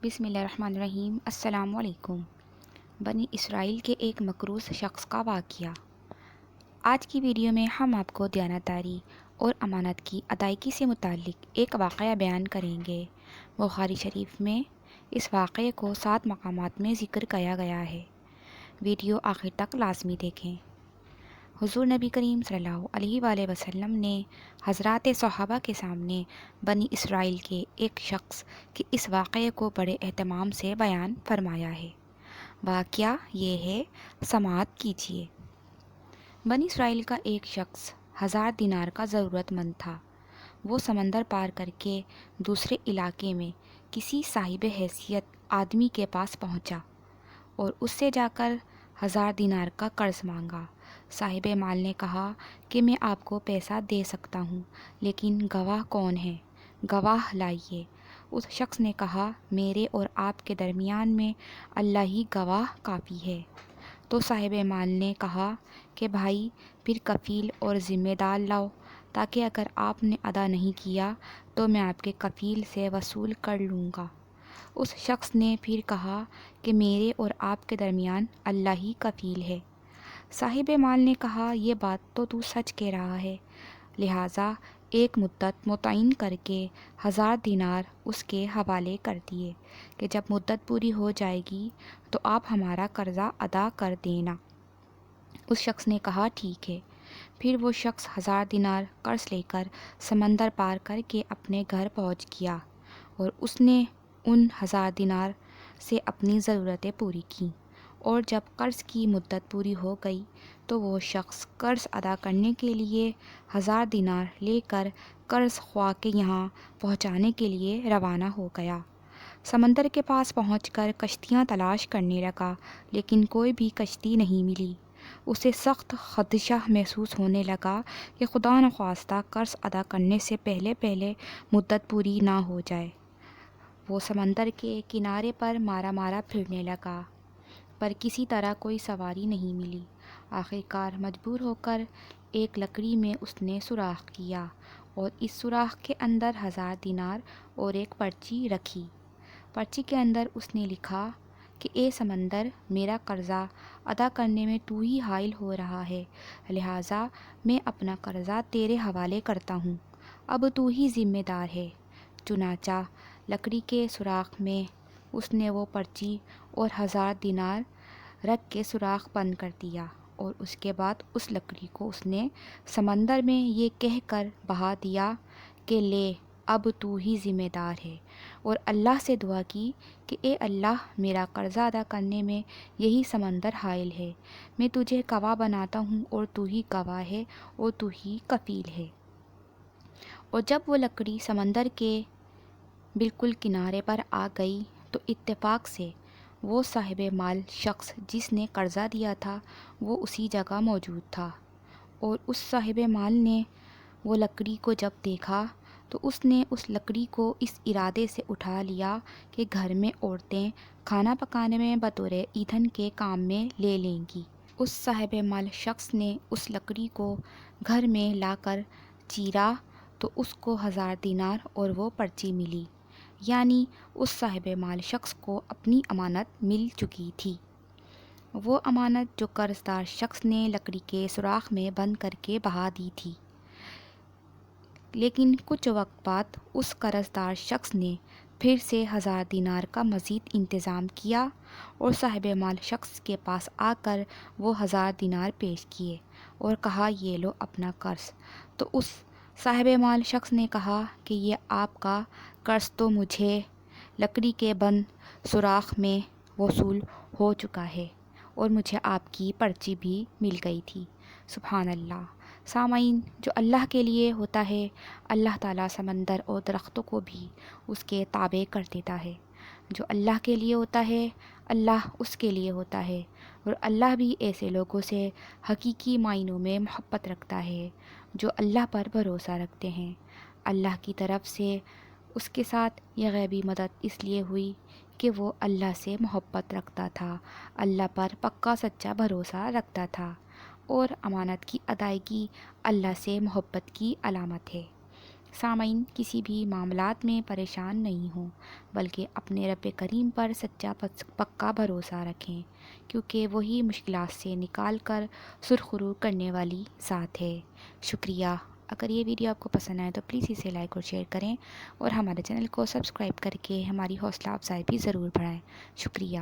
بسم اللہ الرحمن الرحیم۔ السلام علیکم۔ بنی اسرائیل کے ایک مکروز شخص کا واقعہ۔ آج کی ویڈیو میں ہم آپ کو دیانتداری اور امانت کی ادائیگی سے متعلق ایک واقعہ بیان کریں گے۔ بخاری شریف میں اس واقعے کو 7 مقامات میں ذکر کیا گیا ہے۔ ویڈیو آخر تک لازمی دیکھیں۔ حضور نبی کریم صلی اللہ علیہ وآلہ وسلم نے حضرات صحابہ کے سامنے بنی اسرائیل کے ایک شخص کے اس واقعے کو بڑے اہتمام سے بیان فرمایا ہے۔ واقعہ یہ ہے، سماعت کیجیے۔ بنی اسرائیل کا ایک شخص 1000 دینار کا ضرورت مند تھا۔ وہ سمندر پار کر کے دوسرے علاقے میں کسی صاحب حیثیت آدمی کے پاس پہنچا اور اس سے جا کر 1000 دینار کا قرض مانگا۔ صاحب مال نے کہا کہ میں آپ کو پیسہ دے سکتا ہوں، لیکن گواہ کون ہے؟ گواہ لائیے۔ اس شخص نے کہا، میرے اور آپ کے درمیان میں اللہ ہی گواہ کافی ہے۔ تو صاحب مال نے کہا کہ بھائی پھر کفیل اور ذمہ دار لاؤ، تاکہ اگر آپ نے ادا نہیں کیا تو میں آپ کے کفیل سے وصول کر لوں گا۔ اس شخص نے پھر کہا کہ میرے اور آپ کے درمیان اللہ ہی کفیل ہے۔ صاحب مال نے کہا، یہ بات تو تو سچ کہہ رہا ہے، لہٰذا ایک مدت متعین کر کے 1000 دینار اس کے حوالے کر دیے کہ جب مدت پوری ہو جائے گی تو آپ ہمارا قرضہ ادا کر دینا۔ اس شخص نے کہا ٹھیک ہے۔ پھر وہ شخص 1000 دینار قرض لے کر سمندر پار کر کے اپنے گھر پہنچ گیا اور اس نے ان 1000 دینار سے اپنی ضرورتیں پوری کیں، اور جب قرض کی مدت پوری ہو گئی تو وہ شخص قرض ادا کرنے کے لیے 1000 دینار لے کر قرض خواہ کے یہاں پہنچانے کے لیے روانہ ہو گیا۔ سمندر کے پاس پہنچ کر کشتیاں تلاش کرنے لگا، لیکن کوئی بھی کشتی نہیں ملی۔ اسے سخت خدشہ محسوس ہونے لگا کہ خدا نخواستہ قرض ادا کرنے سے پہلے مدت پوری نہ ہو جائے۔ وہ سمندر کے کنارے پر مارا مارا پھرنے لگا، پر کسی طرح کوئی سواری نہیں ملی۔ آخرکار مجبور ہو کر ایک لکڑی میں اس نے سوراخ کیا اور اس سوراخ کے اندر 1000 دینار اور ایک پرچی رکھی۔ پرچی کے اندر اس نے لکھا کہ اے سمندر، میرا قرضہ ادا کرنے میں تو ہی حائل ہو رہا ہے، لہٰذا میں اپنا قرضہ تیرے حوالے کرتا ہوں، اب تو ہی ذمہ دار ہے۔ چنانچہ لکڑی کے سوراخ میں اس نے وہ پرچی اور 1000 دینار رکھ کے سوراخ بند کر دیا، اور اس کے بعد اس لکڑی کو اس نے سمندر میں یہ کہہ کر بہا دیا کہ لے، اب تو ہی ذمہ دار ہے، اور اللہ سے دعا کی کہ اے اللہ، میرا قرضہ ادا کرنے میں یہی سمندر حائل ہے، میں تجھے گواہ بناتا ہوں اور تو ہی گواہ ہے اور تو ہی کفیل ہے۔ اور جب وہ لکڑی سمندر کے بالکل کنارے پر آ گئی تو اتفاق سے وہ صاحب مال شخص جس نے قرضہ دیا تھا وہ اسی جگہ موجود تھا، اور اس صاحب مال نے وہ لکڑی کو جب دیکھا تو اس نے اس لکڑی کو اس ارادے سے اٹھا لیا کہ گھر میں عورتیں کھانا پکانے میں بطور ایندھن کے کام میں لے لیں گی۔ اس صاحب مال شخص نے اس لکڑی کو گھر میں لا کر چیرا تو اس کو 1000 دینار اور وہ پرچی ملی، یعنی اس صاحب مال شخص کو اپنی امانت مل چکی تھی۔ وہ امانت جو قرض دار شخص نے لکڑی کے سوراخ میں بند کر کے بہا دی تھی۔ لیکن کچھ وقت بعد اس قرض دار شخص نے پھر سے 1000 دینار کا مزید انتظام کیا اور صاحب مال شخص کے پاس آ کر وہ 1000 دینار پیش کیے اور کہا یہ لو اپنا قرض۔ تو اس صاحب مال شخص نے کہا کہ یہ آپ کا قرض تو مجھے لکڑی کے بند سوراخ میں وصول ہو چکا ہے، اور مجھے آپ کی پرچی بھی مل گئی تھی۔ سبحان اللہ۔ سامعین، جو اللہ کے لیے ہوتا ہے اللہ تعالیٰ سمندر اور درختوں کو بھی اس کے تابع کر دیتا ہے۔ جو اللہ کے لیے ہوتا ہے اللہ اس کے لیے ہوتا ہے، اور اللہ بھی ایسے لوگوں سے حقیقی معنوں میں محبت رکھتا ہے جو اللہ پر بھروسہ رکھتے ہیں۔ اللہ کی طرف سے اس کے ساتھ یہ غیبی مدد اس لیے ہوئی کہ وہ اللہ سے محبت رکھتا تھا، اللہ پر پکا سچا بھروسہ رکھتا تھا، اور امانت کی ادائیگی اللہ سے محبت کی علامت ہے۔ سامعین، کسی بھی معاملات میں پریشان نہیں ہوں، بلکہ اپنے رب کریم پر سچا پکا بھروسہ رکھیں، کیونکہ وہی مشکلات سے نکال کر سرخرو کرنے والی ذات ہے۔ شکریہ۔ اگر یہ ویڈیو آپ کو پسند آئے تو پلیز اسے لائک اور شیئر کریں، اور ہمارے چینل کو سبسکرائب کر کے ہماری حوصلہ افزائی بھی ضرور بڑھائیں۔ شکریہ۔